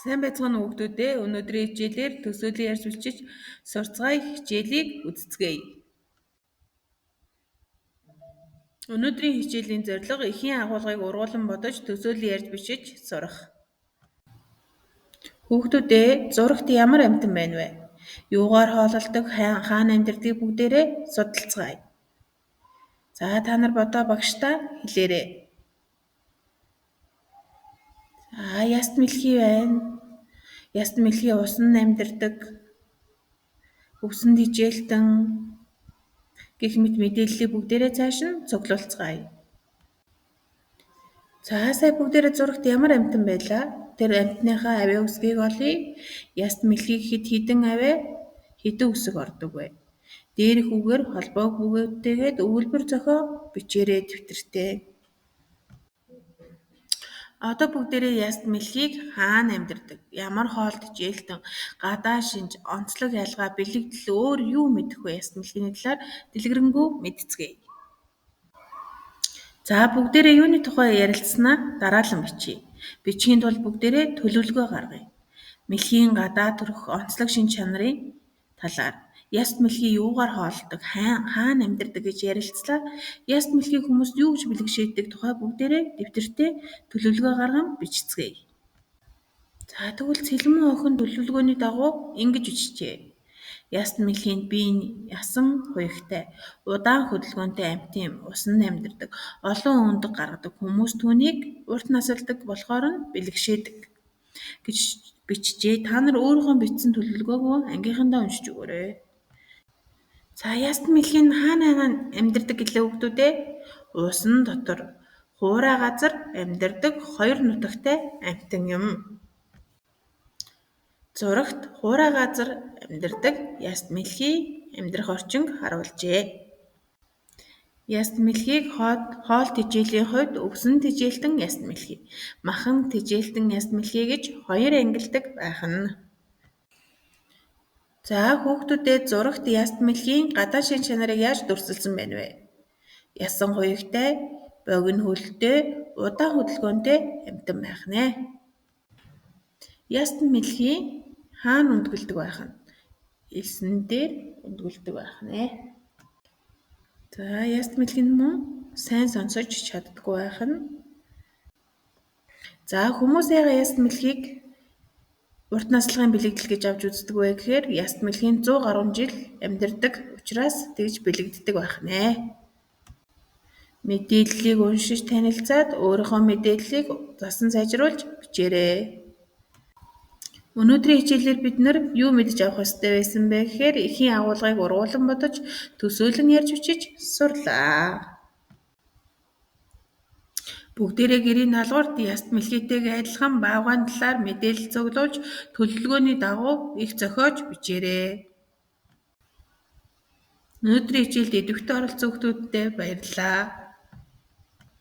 Сайн байцгаана уу хүүхдүүдээ. Өнөөдрийн хичээлээр төсөөлөн ярьж бичиж сурцгаая хичээлийг үздэцгээе. Өнөөдрийн хичээлийн зорилго эхийн агуулгыг ургуулan бодож төсөөлөн ярьж бичиж сурах. Хүүхдүүдээ зурагт ямар амьтан байна вэ? Юугаар хоололдог, хаана амьдардаг бүгдээрээ судалцгаая. За та нар бодоо багштаа хэлээрэй. Яст мэлхий байна. Яст мэлхий усан амьдардаг. Өвсөн тижээлтэн гэх мэт мэдээллийг бүгдээрээ цааш нь цуглуулцгаая. За сая бүгдээрээ зурагт ямар амьтан байлаа? Тэр амьтныхаа авиа үсгийг олъё. Яст мэлхий хэд хідэн авиа хэдэн үсэг ордог вэ? Дээрх үгээр холбоог бүгдээгээд өгүүлбэр зохио бичээрэй дэвтэртээ. Одоо бүгдээрээ яст мэлхийг хаана амьдардаг? Ямар хоолд жээлтэн, гадаа шинж, онцлог ялгаа, бэлэгдэл өөр юу мэдэх вэ? Яст мэлхийний талаар дэлгэрэнгүй мэдцгээе. За бүгдээрээ юуны тухай ярилцсанаа дараалан бичье. Бичихийн тулд бүгдээрээ төлөвлөгөө гаргая. Мэлхийн гадаа төрөх онцлог шинж чанарын талаар яст мэлхий юугаар хоолдог, хаана амьдардаг гэж ярилцлаа. Яст мэлхий хүмүүст юу гэж бэлгшээдэг тухай бүгдээрээ дэвтэртээ төлөвлөгөө гарган бичцгээе. За тэгвэл Цэлмэн охин төлөвлөгөөний дагуу ингэж бичжээ. Яст мэлхийн бие ясан хуягтай, удаан хөдөлгөөнтэй амьтан усанд амьдардаг, олон өндөг гаргадаг хүмүүс түүнийг урт насалдаг болохоор нь бэлгшээдэг гэж бичжээ. Та нар өөрийнхөө бичсэн төлөвлөгөөгөө ангийнхандаа уншиж өгөөрэй. За яст мэлхийн хаана амьдардаг гэлээ хүүхдүүдээ? Усан дотор хуурай газар амьдардаг хоёр нутагтай амьтан юм. Зурагт хуурай газар амьдардаг яст мэлхий амьдрах орчинг харуулжээ. Яст мэлхийг хоол тэжээлийн хувьд өвсөн тэжээлтэн яст мэлхий, махан тэжээлтэн яст мэлхий гэж хоёр ангилдаг байх нь. За хүүхдүүдээ зурагт яст мэлхийн гадаа шинж чанарыг яаж дүрсэлсэн байна вэ? Ясан хуягтай, богино хөлтэй, удаан хөдөлгөөнтэй амьтан байх нэ. Яст мэлхий хаана үндгэлдэг байх нь? Элсэн дээр үндгэлдэг байх нэ. За яст мэлхийн мөн сайн сонсож чаддаггүй байх нь. За хүмүүс яагаад яст мэлхийг урт наслахын бэлэгдэл гэж авч үздэг вэ гэхээр яст мэлхийн 100 гаруй жил амьдардаг учраас тэгж бэлэгддэг байх нэ. Мэдээллийг уншиж танилцаад өөрийнхөө мэдээллийг засан сайжруулж бичээрэй. Өнөөдрийн хичээлээр бид нар юу мэдэж авах ёстой байсан бэ гэхээр эхийн агуулгыг ургуулan бодож төсөөлөн ярьж бичиж сурлаа. Бүгдээрээ гэрийн даалгаварт яст мэлхийтэйгээ адилхан баавгайн талаар мэдээлэл цуглуулж төлөвлөгөөний дагуу их зохиож бичээрэй. Өнөөдрийн хичээлд идэвхтэй оролцсон хүүхдүүдтэй баярлалаа.